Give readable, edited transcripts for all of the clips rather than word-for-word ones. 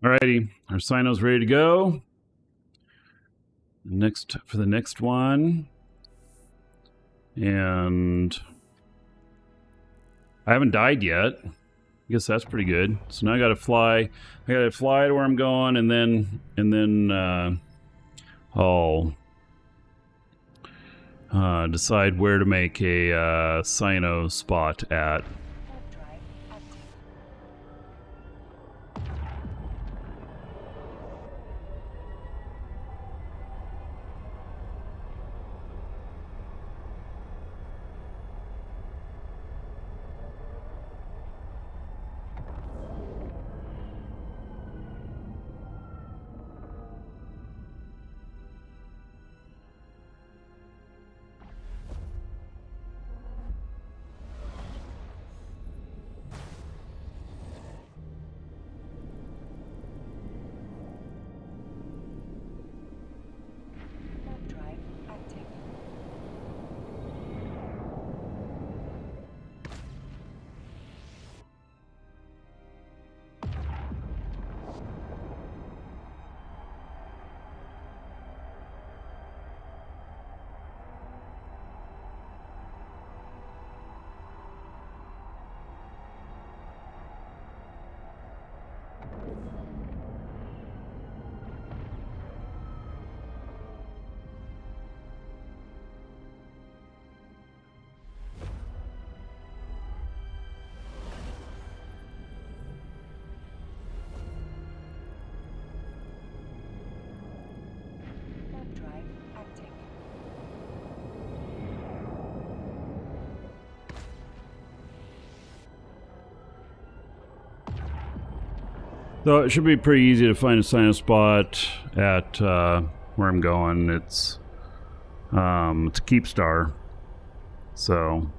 Alrighty, our cyno's ready to go. For the next one. And I haven't died yet. I guess that's pretty good. So now I gotta fly. I gotta fly to where I'm going, and then I'll decide where to make a cyno spot at. So it should be pretty easy to find a cyno spot at where I'm going. It's a keep star, so.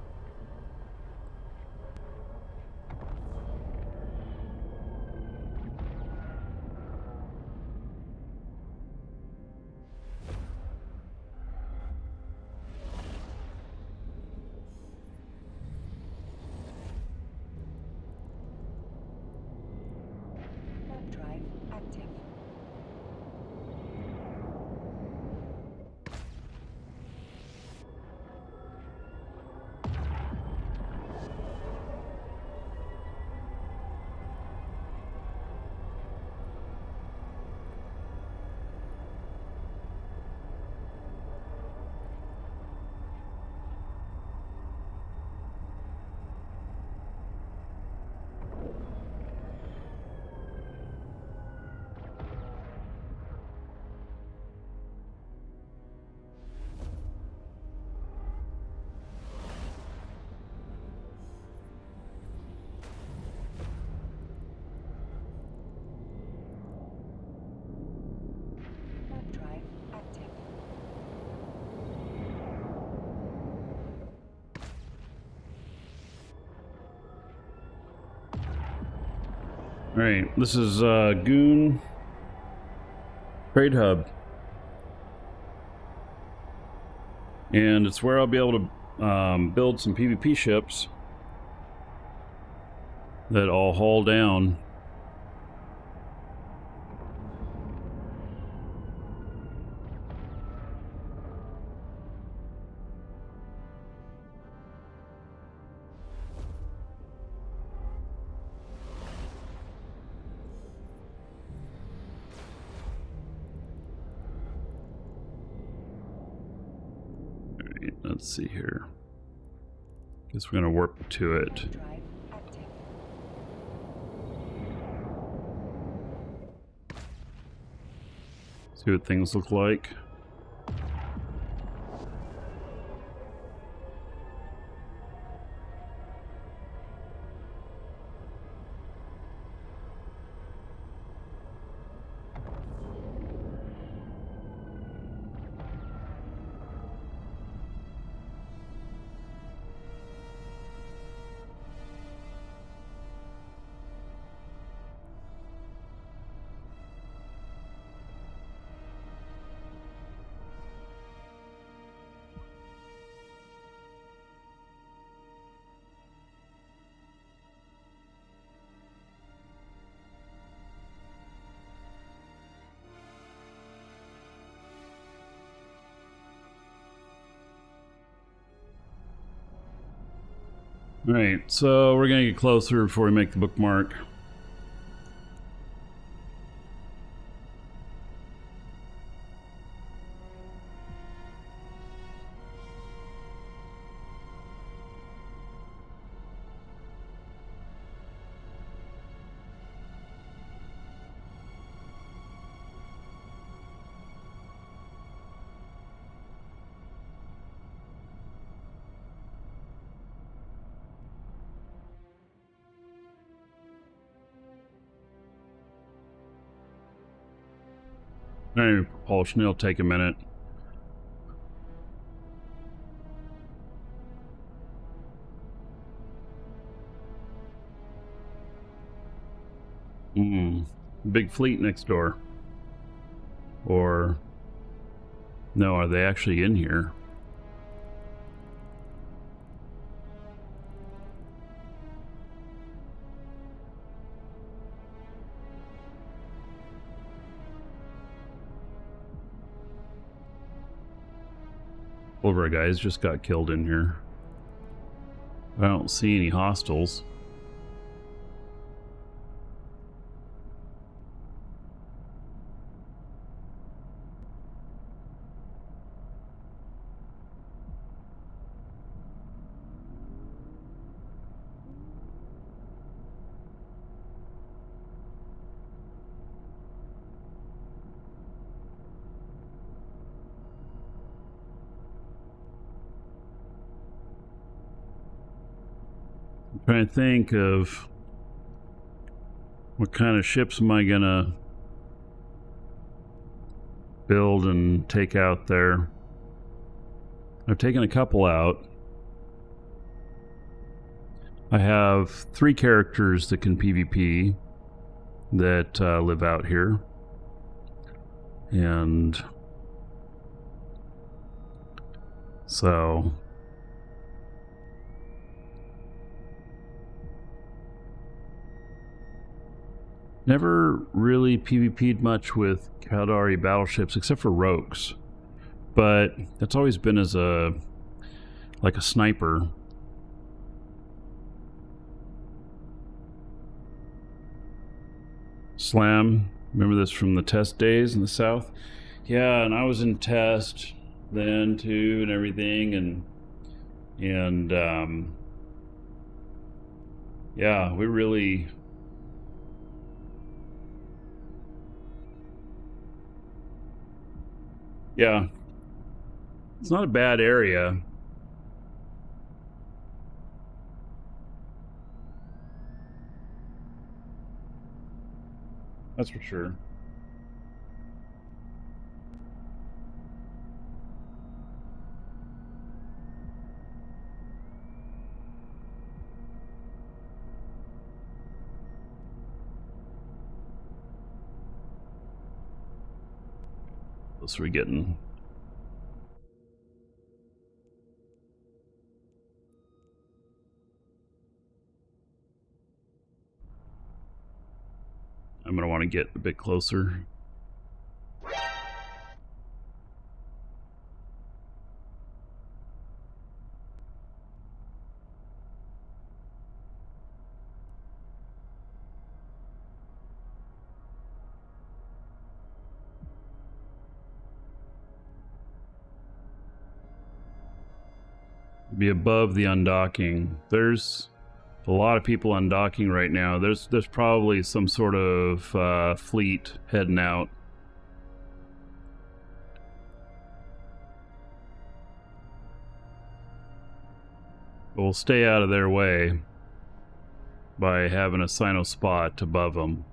Alright, this is Goon Trade Hub. And it's where I'll be able to build some PvP ships that I'll haul down. Let's see here. Guess we're gonna warp to it. See what things look like. Alright, so we're gonna get closer before we make the bookmark. Propulsion, it'll take a minute. Big fleet next door. Or no, are they actually in here? All of our guys just got killed in here. I don't see any hostiles. Trying to think of what kind of ships am I gonna build and take out there. I've taken a couple out. I have 3 characters that can PvP that live out here, and so never really PvP'd much with Caldari battleships except for rogues, but that's always been as a like a sniper. Slam, remember this from the test days in the south? Yeah, and I was in test then too and everything, and yeah, we really yeah, it's not a bad area. That's for sure. What are we getting? I'm going to want to get a bit closer. Be above the undocking. There's a lot of people undocking right now. There's probably some sort of fleet heading out. But we'll stay out of their way by having a cyno spot above them.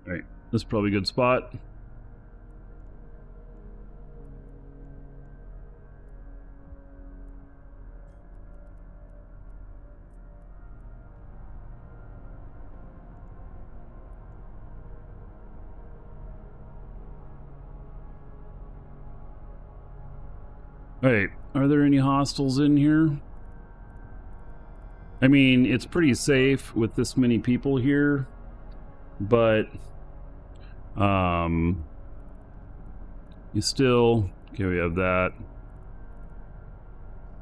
Alright, this is probably a good spot. Alright, are there any hostiles in here? I mean, it's pretty safe with this many people here, but you still... Okay, we have that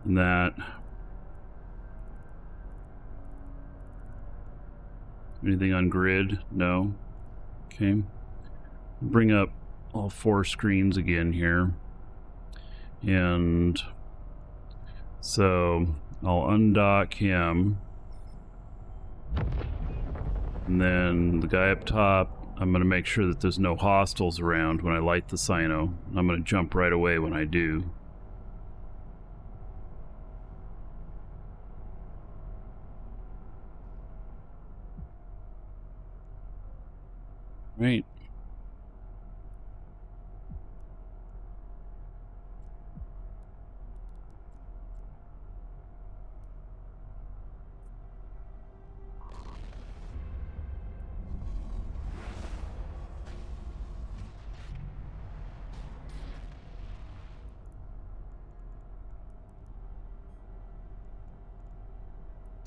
and that. Anything on grid? No. Okay. Bring up all 4 screens again here. And so I'll undock him. And then the guy up top, I'm going to make sure that there's no hostiles around when I light the cyno. I'm going to jump right away when I do. Right.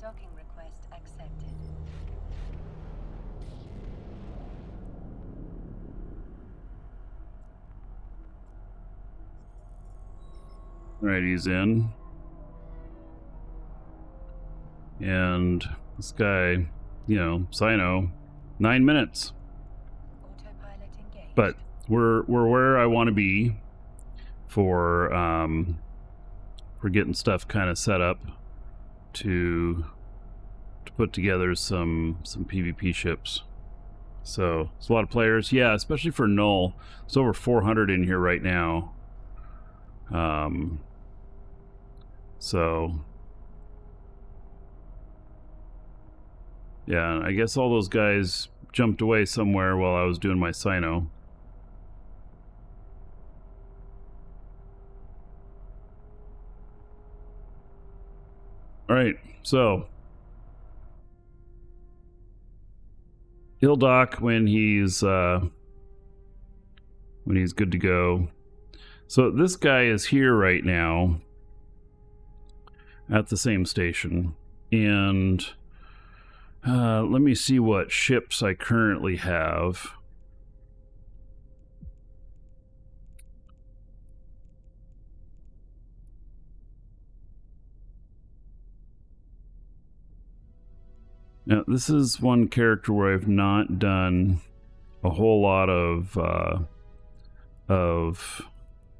Docking request accepted. Alright, he's in. And this guy, you know, cyno, 9 minutes. Autopilot engaged. But we're where I want to be for getting stuff kind of set up to put together some PvP ships. So it's a lot of players, yeah, especially for Null. It's over 400 in here right now. So yeah, I guess all those guys jumped away somewhere while I was doing my cyno. All right, so he'll dock when he's good to go. So this guy is here right now at the same station, and let me see what ships I currently have. Now, this is one character where I've not done a whole lot of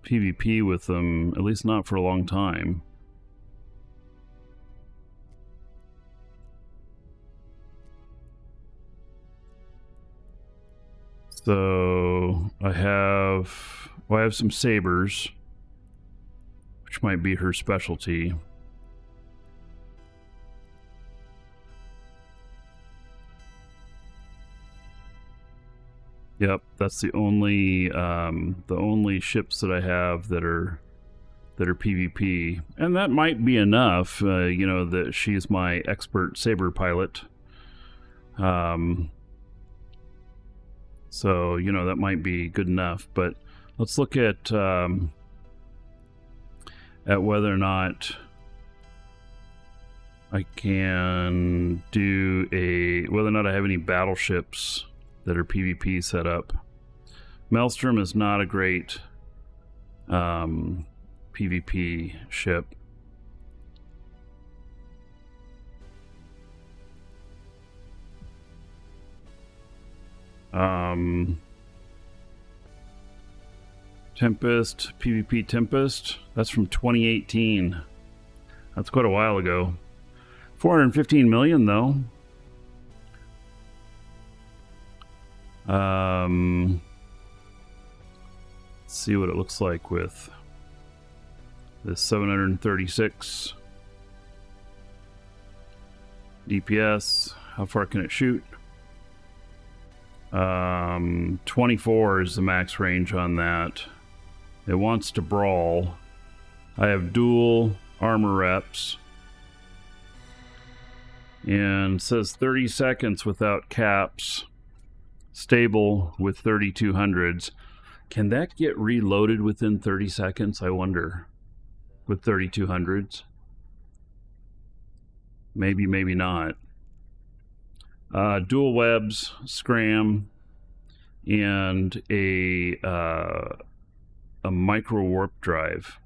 PvP with them, at least not for a long time. So I have some sabers, which might be her specialty. Yep, that's the only ships that I have that are PvP, and that might be enough. You know, that she's my expert saber pilot. So you know that might be good enough. But let's look at whether or not I can do whether or not I have any battleships that are PvP set up. Maelstrom is not a great PvP ship. Tempest, PvP Tempest, that's from 2018. That's quite a while ago. 415 million though. Let's see what it looks like with this 736 DPS. How far can it shoot? 24 is the max range on that. It wants to brawl. I have dual armor reps. And it says 30 seconds without caps. Stable with 3200s. Can that get reloaded within 30 seconds? I wonder. with 3200s. Maybe, maybe not. Dual webs, scram, and a micro warp drive.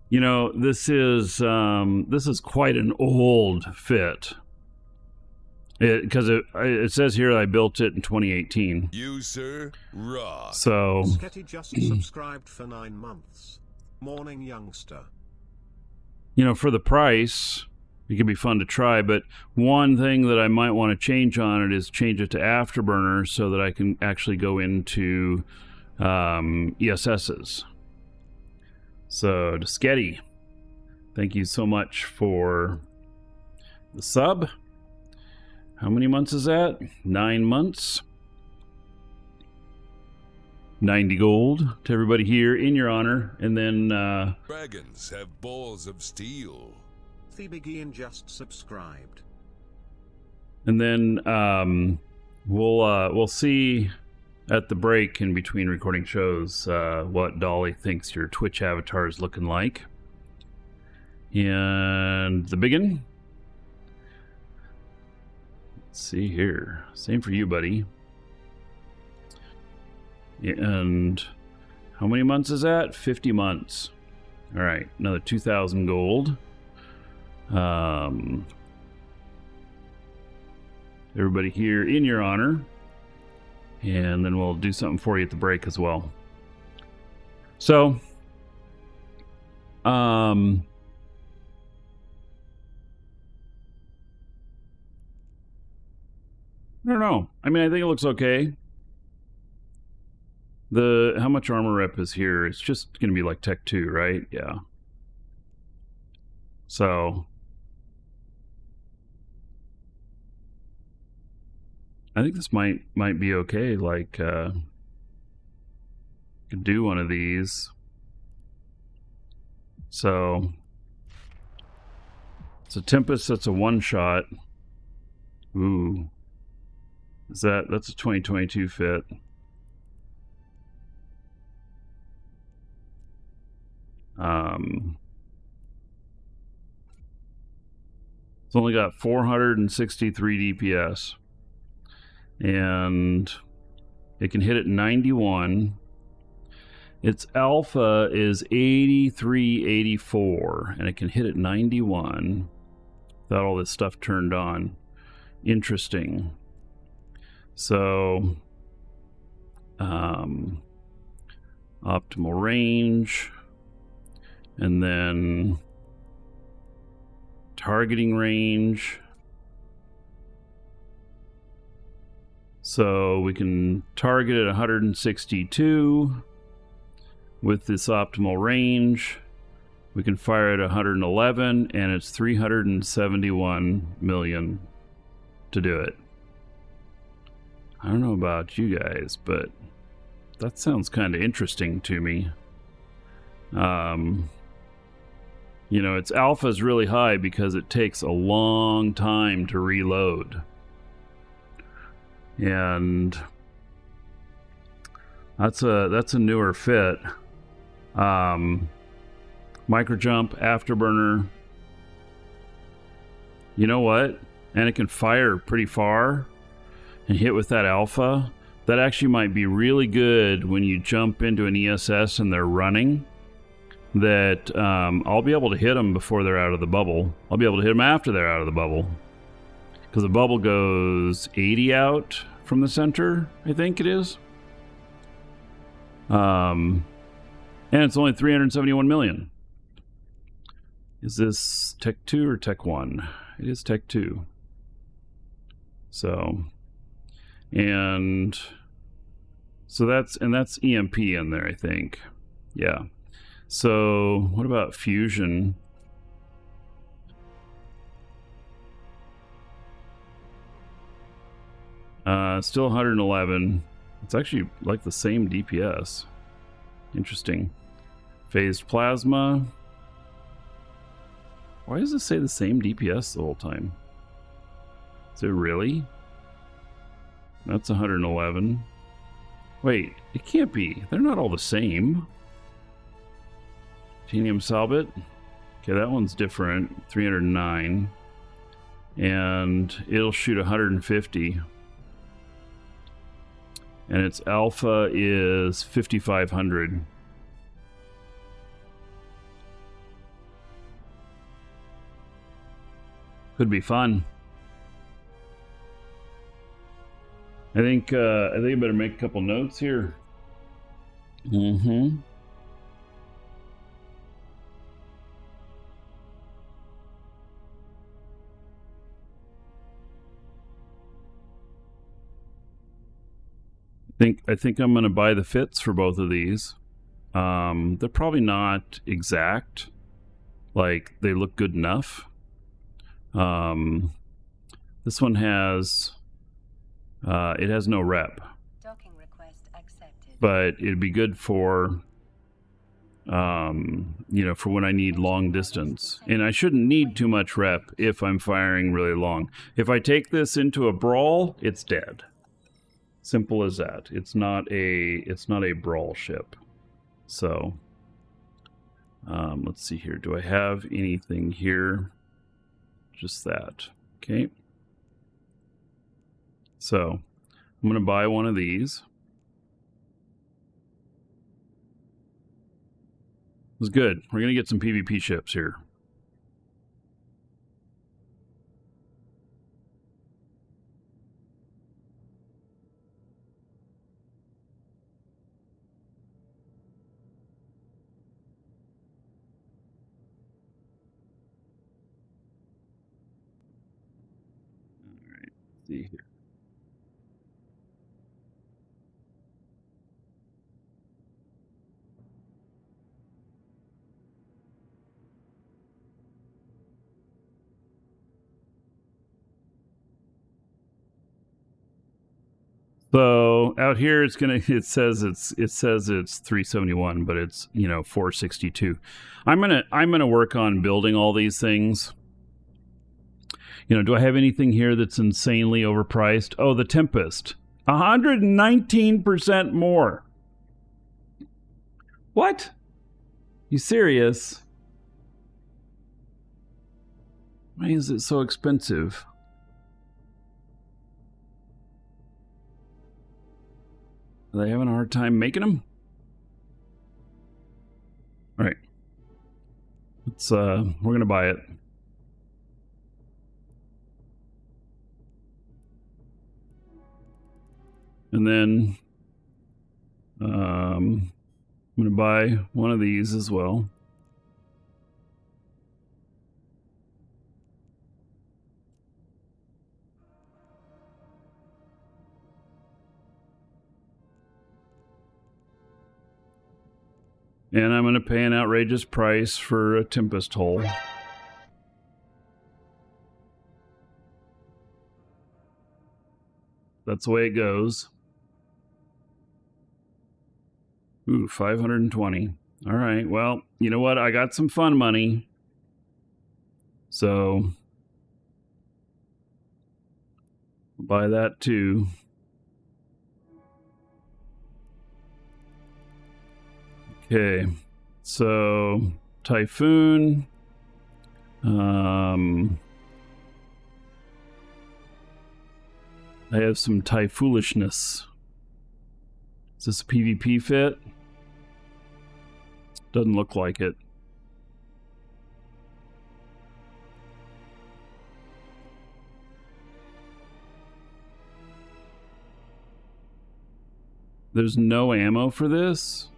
You know, this is quite an old fit. Because it says here I built it in 2018. You, sir, rock. So Sketty just subscribed for 9 months. Morning, youngster. You know, for the price, it can be fun to try, but one thing that I might want to change on it is change it to Afterburner so that I can actually go into ESSs. So, to Sketty, thank you so much for the sub. How many months is that? 9 months. 90 gold to everybody here in your honor. And then Dragons have balls of steel. Phoebe Gian just subscribed. And then we'll see at the break in between recording shows what Dolly thinks your Twitch avatar is looking like. And the biggin. Let's see here. Same for you, buddy. And how many months is that? 50 months. All right, another 2,000 gold. Everybody here in your honor. And then we'll do something for you at the break as well. So, I don't know. I mean, I think it looks okay. How much armor rep is here? It's just going to be like Tech 2, right? Yeah. So, I think this might be okay. Like, could do one of these. So, it's a Tempest. That's a one-shot. Ooh. That's a 2022 fit. It's only got 463 DPS. And it can hit at 91. Its alpha is 8384, and it can hit at 91 without all this stuff turned on. Interesting. So, optimal range, and then targeting range. So we can target at 162 with this optimal range. We can fire at 111, and it's 371 million to do it. I don't know about you guys, but that sounds kind of interesting to me. You know, its alpha is really high because it takes a long time to reload. And that's a newer fit. Micro jump, afterburner. You know what? And it can fire pretty far and hit with that alpha. That actually might be really good when you jump into an ESS and they're running. That I'll be able to hit them before they're out of the bubble. I'll be able to hit them after they're out of the bubble. Because the bubble goes 80 out from the center, I think it is. And it's only 371 million. Is this Tech 2 or Tech 1? It is Tech 2. So, so that's EMP in there, I think. Yeah. So, what about fusion? Still 111. It's actually like the same DPS. Interesting. Phased plasma. Why does it say the same DPS the whole time? Is it really? That's 111. Wait, it can't be. They're not all the same. Titanium Salbit. Okay, that one's different. 309. And it'll shoot 150. And its alpha is 5,500. Could be fun. I think I better make a couple notes here. Mm-hmm. I think I'm gonna buy the fits for both of these. They're probably not exact. Like, they look good enough. This one has it has no rep, Docking request accepted. but it'd be good for you know, for when I need long distance. And I shouldn't need too much rep if I'm firing really long. If I take this into a brawl, it's dead. Simple as that. It's not a brawl ship. So let's see here. Do I have anything here? Just that. Okay. So I'm going to buy one of these. It was good. We're going to get some PvP ships here. All right. Let's see here. So out here it says it's 371, but it's, you know, 462. I'm gonna work on building all these things. You know, do I have anything here that's insanely overpriced? Oh, the Tempest, 119% more. What? You serious? Why is it so expensive? Are they having a hard time making them? All right. Let's, we're going to buy it. And then, I'm going to buy one of these as well. And I'm going to pay an outrageous price for a Tempest hull. That's the way it goes. Ooh, 520. All right, well, you know what? I got some fun money. So, I'll buy that too. Okay, so Typhoon. I have some Tyfoolishness. Is this a PvP fit? Doesn't look like it. There's no ammo for this?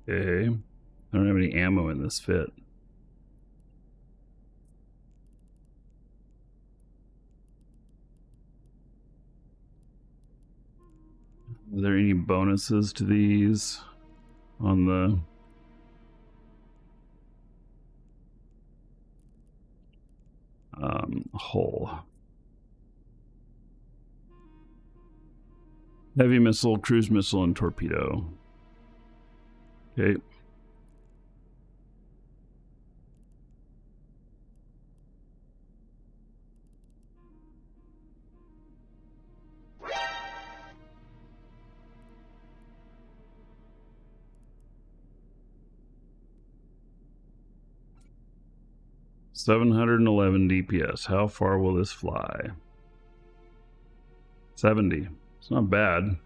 Okay. I don't have any ammo in this fit. Are there any bonuses to these on the... hull? Heavy missile, cruise missile, and torpedo. Okay. 711 DPS. How far will this fly? 70. It's not bad.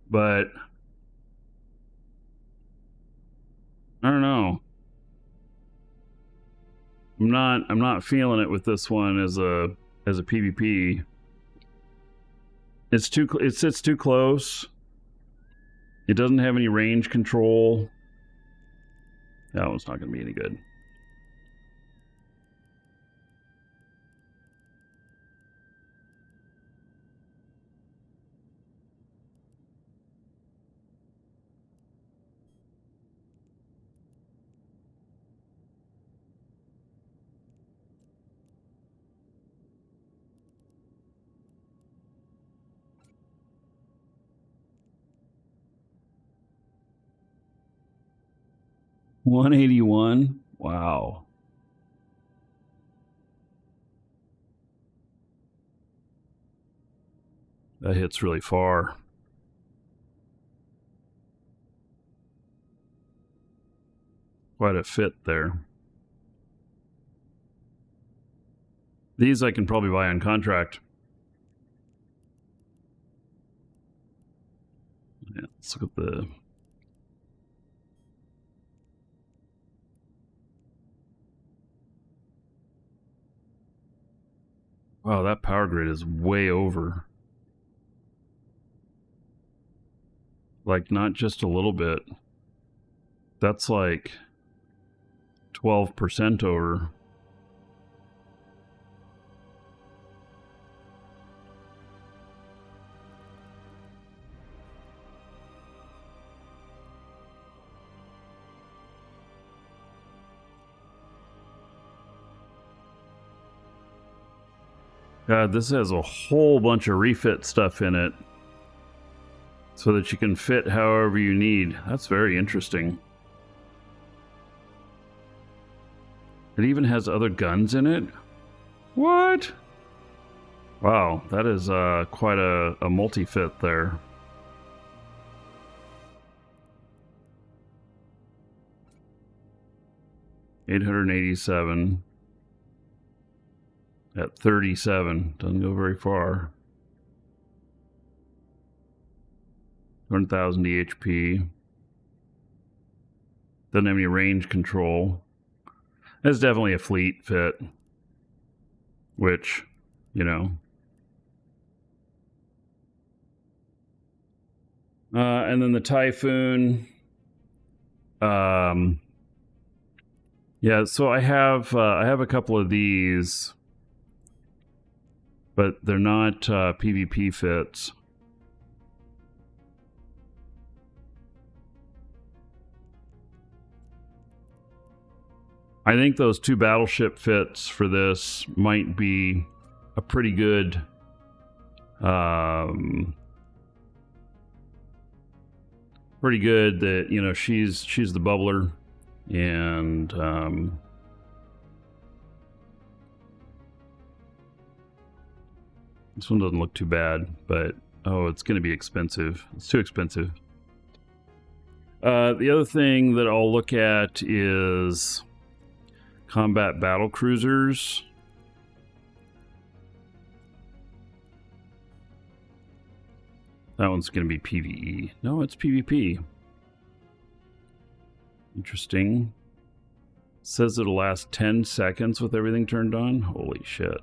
But I don't know. I'm not feeling it with this one as a PvP. It sits too close. It doesn't have any range control. That one's not going to be any good. $181. Wow. That hits really far. Quite a fit there. These I can probably buy on contract. Yeah, let's look at the... Wow, that power grid is way over. Like, not just a little bit. That's like 12% over. God, this has a whole bunch of refit stuff in it so that you can fit however you need. That's very interesting. It even has other guns in it? What? Wow, that is quite a multi-fit there. $887 at 37. Doesn't go very far. 100,000 DHP. Doesn't have any range control. That's definitely a fleet fit, which, you know. And then the Typhoon. Yeah, so I have a couple of these, but they're not PvP fits. I think those two battleship fits for this might be a pretty good that, you know, she's the bubbler, and this one doesn't look too bad, but oh, it's going to be expensive. It's too expensive. The other thing that I'll look at is combat battle cruisers. That one's going to be PvE. No, it's PvP. Interesting. Says it'll last 10 seconds with everything turned on. Holy shit.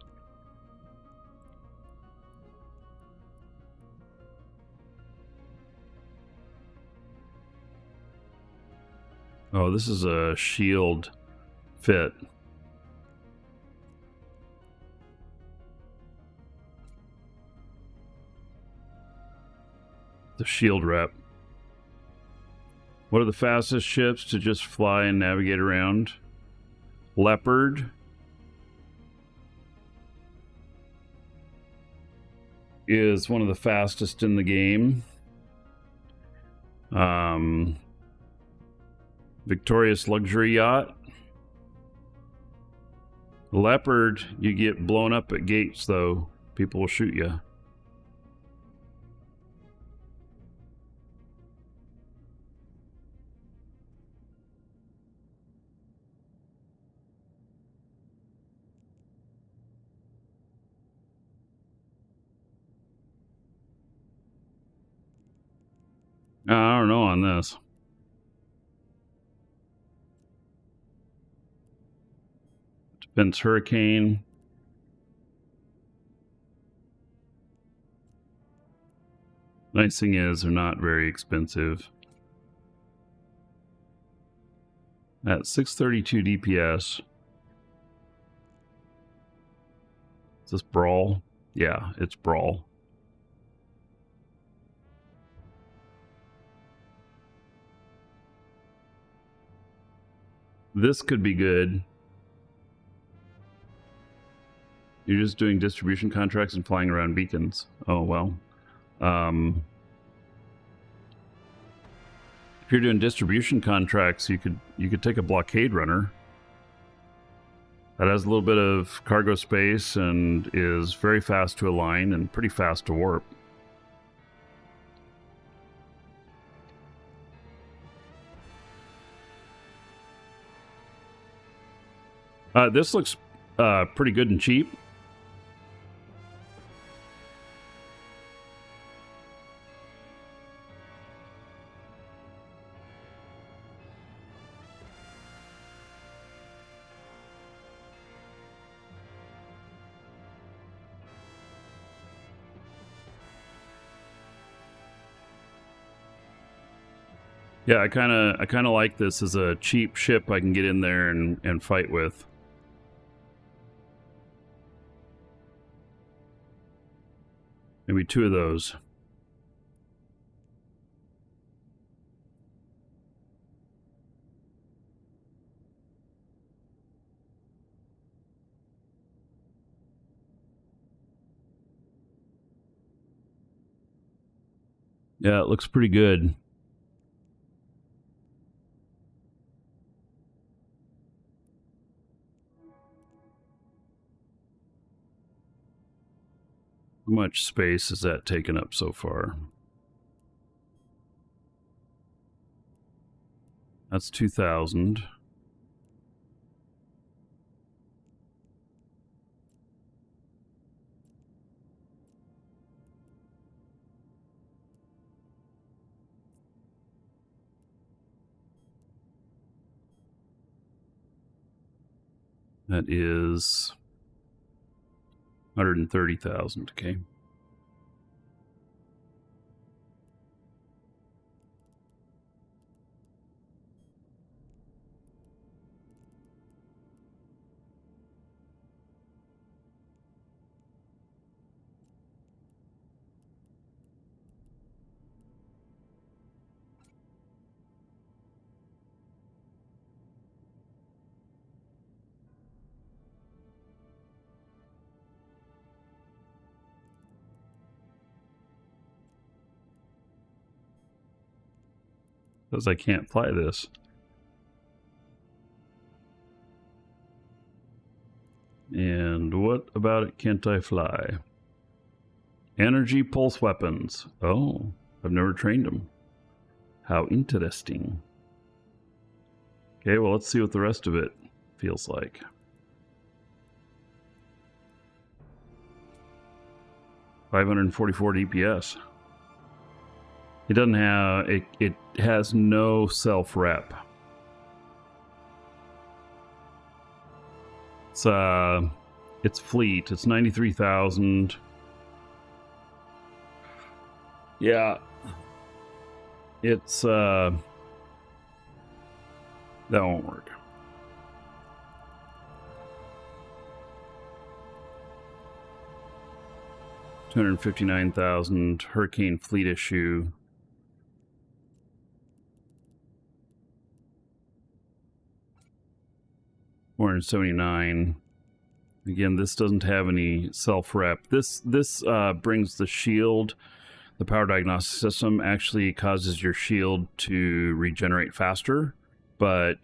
Oh, this is a shield fit. The shield rep. What are the fastest ships to just fly and navigate around? Leopard is one of the fastest in the game. Victorious luxury yacht. Leopard, you get blown up at gates though. People will shoot you. I don't know on this. Defense Hurricane. Nice thing is they're not very expensive. At 632 DPS. Is this Brawl? Yeah, it's Brawl. This could be good. You're just doing distribution contracts and flying around beacons. Oh, well. If you're doing distribution contracts, you could take a blockade runner. That has a little bit of cargo space and is very fast to align and pretty fast to warp. This looks pretty good and cheap. Yeah, I kind of like this as a cheap ship I can get in there and fight with. Maybe 2 of those. Yeah, it looks pretty good. How much space has that taken up so far? That's 2,000. That is 130,000, okay. Because I can't fly this. And what about it can't I fly? Energy pulse weapons. Oh, I've never trained them. How interesting. Okay, well, let's see what the rest of it feels like. $544 DPS. It doesn't have, it has no self-rep. It's fleet. It's 93,000. Yeah. It's, that won't work. $259,000 Hurricane fleet issue. $479. Again, this doesn't have any self-rep. This brings the shield. The power diagnostic system actually causes your shield to regenerate faster, and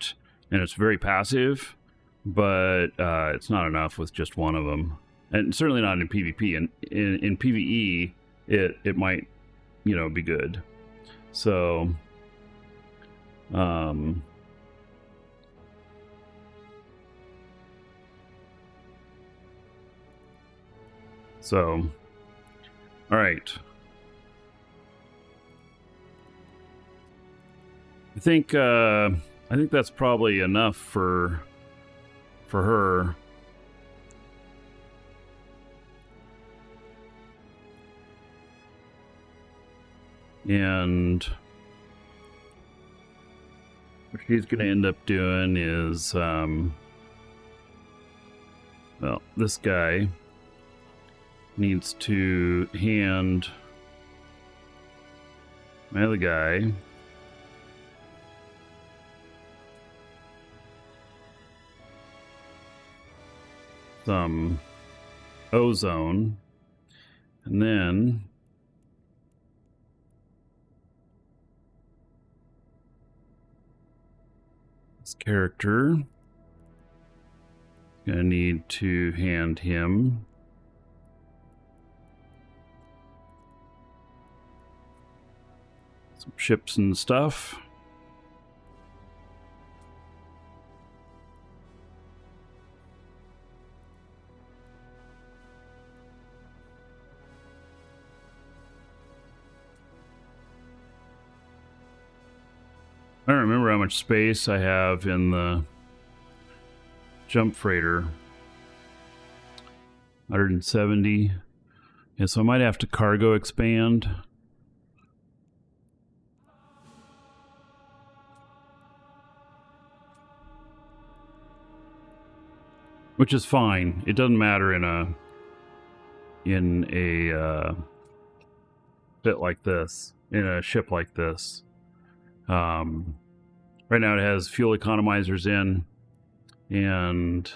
it's very passive, but it's not enough with just one of them, and certainly not in PvP. And in PvE, it might, be good. So, all right. I think that's probably enough for her. And what she's going to end up doing is, well, this guy needs to hand my other guy some ozone, and then this character gonna need to hand him some ships and stuff. I don't remember how much space I have in the jump freighter. 170. Yeah, so I might have to cargo expand. Which is fine. It doesn't matter in a bit like this, in a ship like this. Right now it has fuel economizers in, and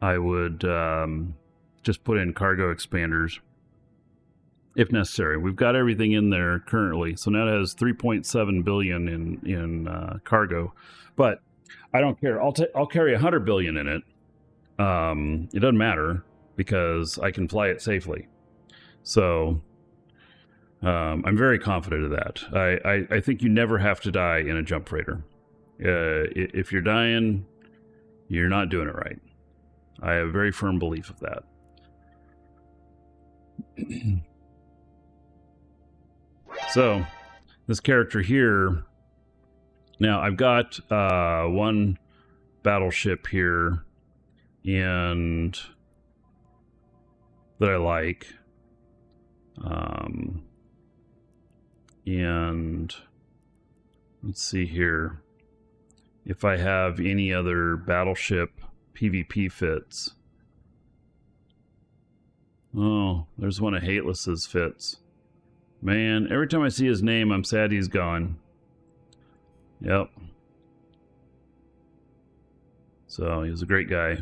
I would just put in cargo expanders if necessary. We've got everything in there currently, so now it has 3.7 billion in cargo, but I don't care. I'll carry 100 billion in it. It doesn't matter because I can fly it safely. So I'm very confident of that. I think you never have to die in a jump freighter. If you're dying, you're not doing it right. I have a very firm belief of that. So this character here, now I've got one battleship here and that I like. And let's see here if I have any other battleship PvP fits. Oh, there's one of Hateless's fits. Man, every time I see his name, I'm sad he's gone. Yep. So he was a great guy.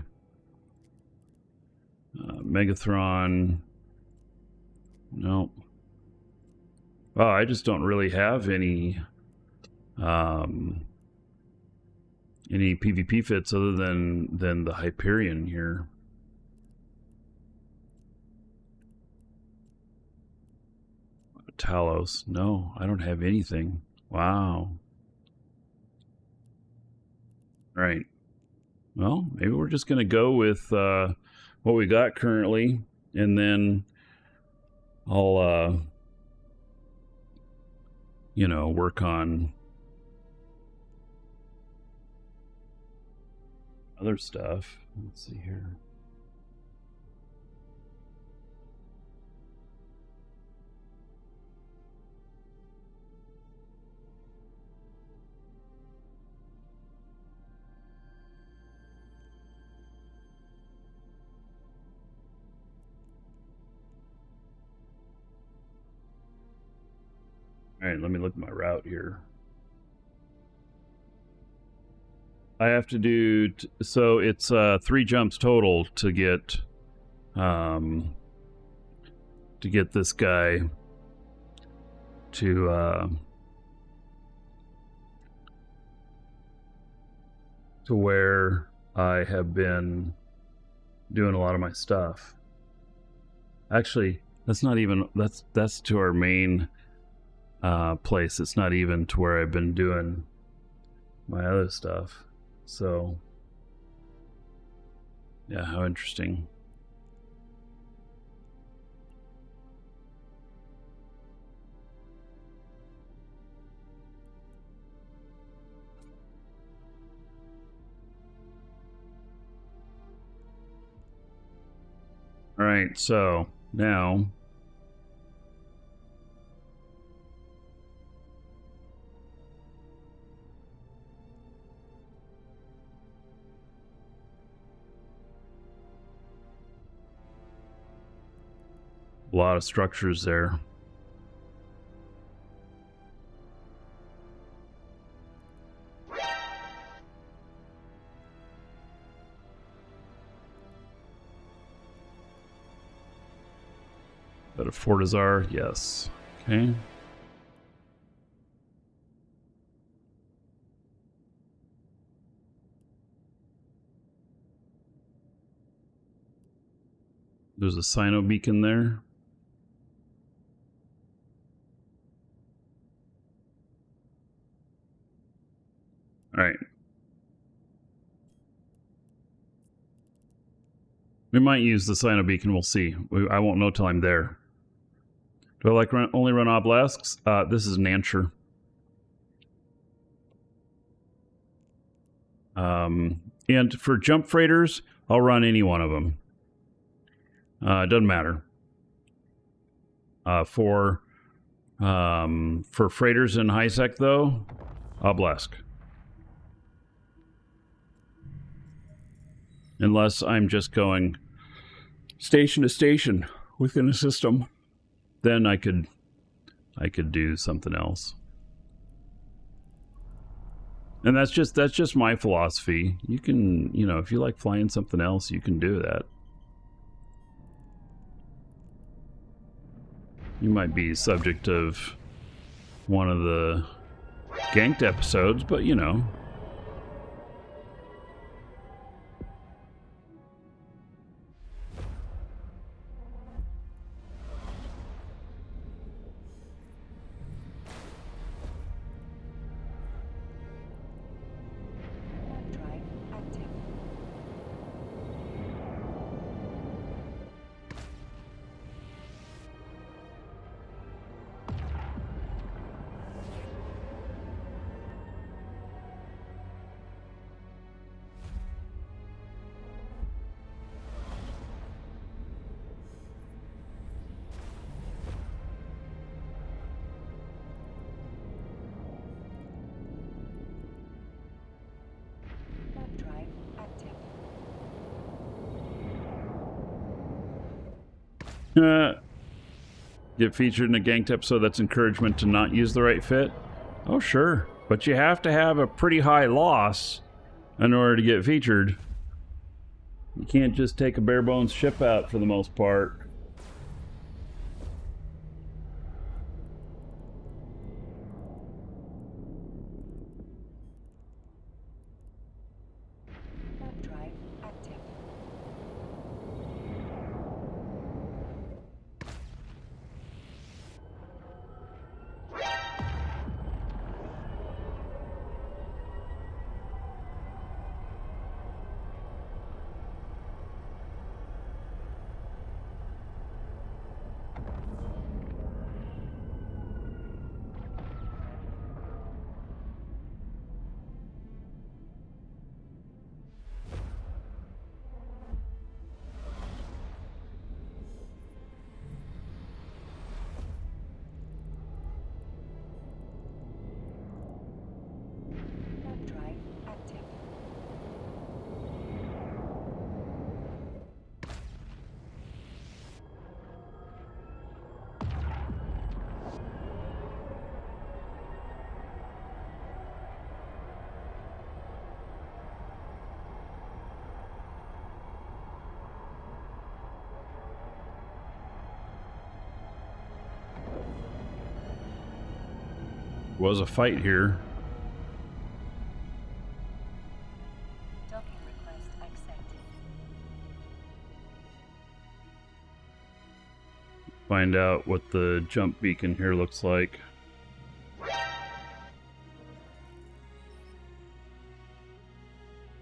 Megathron. Nope. Oh, I just don't really have any PvP fits other than the Hyperion here. Talos. No, I don't have anything. Wow. Right. Well, maybe we're just going to go with what we got currently, and then I'll you know, work on other stuff. Let's see here. All right, let me look at my route here. I have to do so it's 3 jumps total to get this guy to where I have been doing a lot of my stuff. Actually, that's not even that's to our main place. It's not even to where I've been doing my other stuff. So yeah, how interesting. Alright, so now a lot of structures there. That a Fortizar? Yes. Okay. There's a cyno beacon there. All right. We might use the cyno beacon. We'll see. I won't know till I'm there. Do I like only run obelisks? This is an Answer. And for jump freighters, I'll run any one of them. It doesn't matter. For freighters in high sec though, obelisk. Unless I'm just going station to station within a system, then I could do something else. And that's just my philosophy. You can, you know, if you like flying something else, you can do that. You might be subject of one of the ganked episodes, but you know. Drive active. Drive active. Get featured in a ganked episode, that's encouragement to not use the right fit? Oh, sure. But you have to have a pretty high loss in order to get featured. You can't just take a bare bones ship out for the most part. Drive active. Drive active. Was a fight here. Docking request accepted. Find out what the jump beacon here looks like.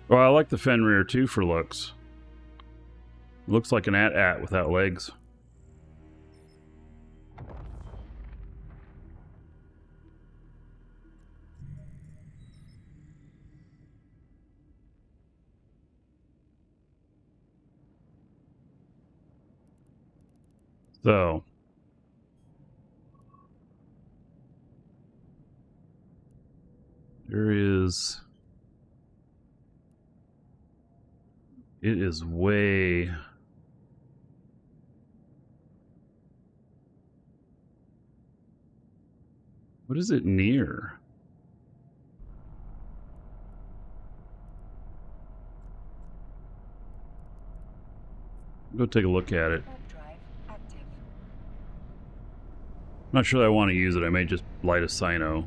Well, I like the Fenrir too for looks. Looks like an AT-AT without legs. So there is, it is way, what is it near? Go take a look at it. Warp drive active. I'm not sure that I want to use it. I may just light a cyno.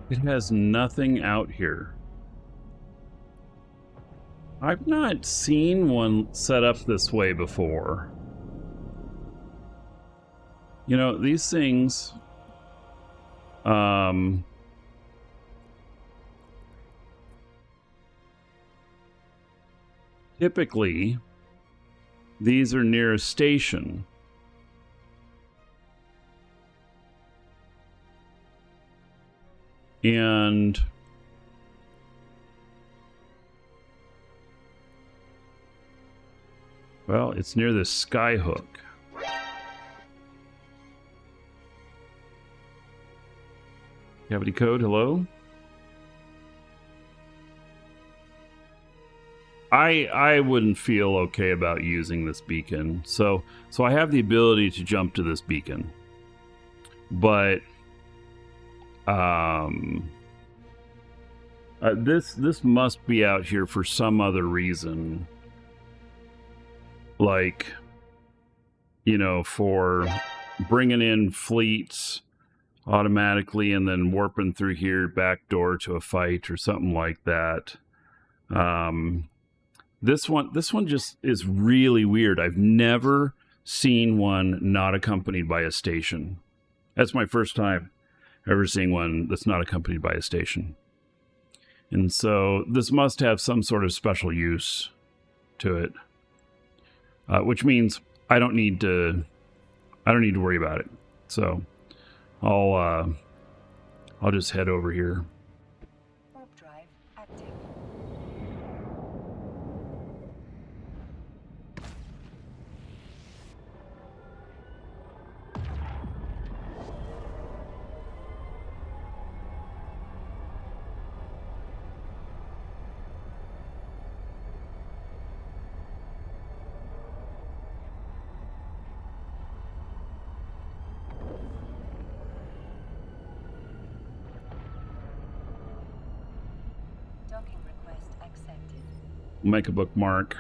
It has nothing out here. I've not seen one set up this way before. You know, these things, typically, these are near a station. And well, it's near the skyhook. Cavity code, hello? I wouldn't feel okay about using this beacon. So I have the ability to jump to this beacon. But this must be out here for some other reason, like, you know, for bringing in fleets automatically and then warping through here back door to a fight or something like that. This one just is really weird. I've never seen one not accompanied by a station. That's my first time ever seeing one that's not accompanied by a station. And so this must have some sort of special use to it, which means I don't need to worry about it. So I'll just head over here. Warp drive active. Docking request accepted. Make a bookmark.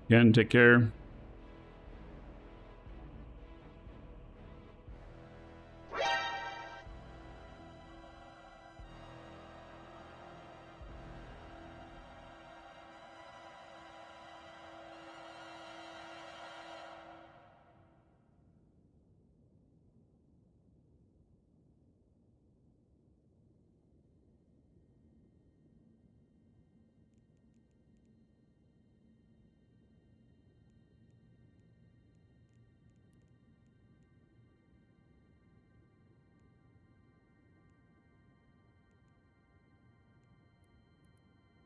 Again, take care.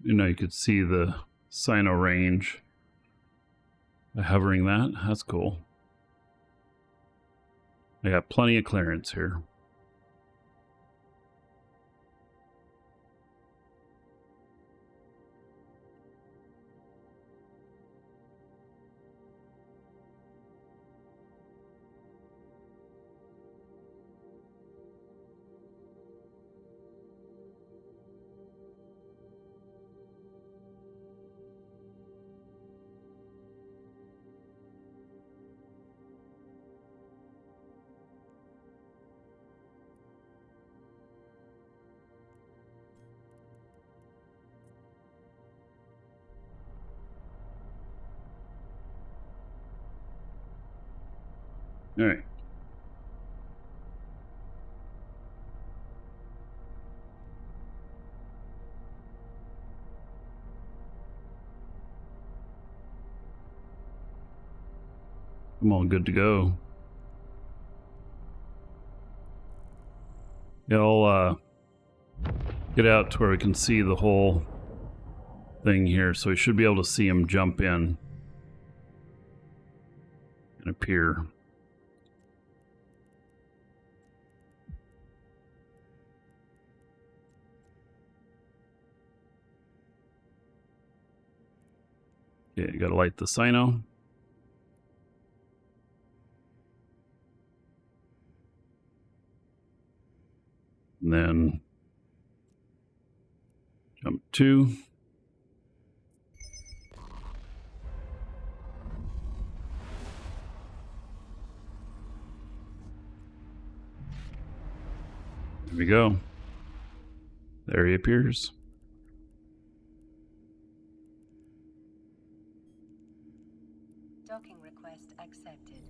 You know, you could see the cyno range by hovering that. That's cool. I got plenty of clearance here. All right. I'm all good to go. Yeah, I'll get out to where we can see the whole thing here, so we should be able to see him jump in and appear. Okay, you gotta light the cyno. And then jump 2. There we go. There he appears. Docking request accepted.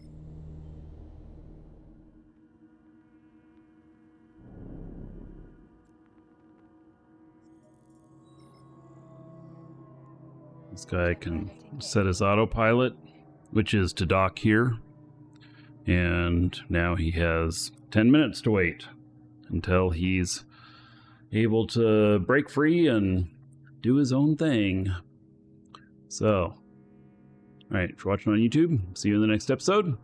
This guy can set his autopilot, which is to dock here. And now he has 10 minutes to wait until he's able to break free and do his own thing. So, all right, if you're watching on YouTube, see you in the next episode.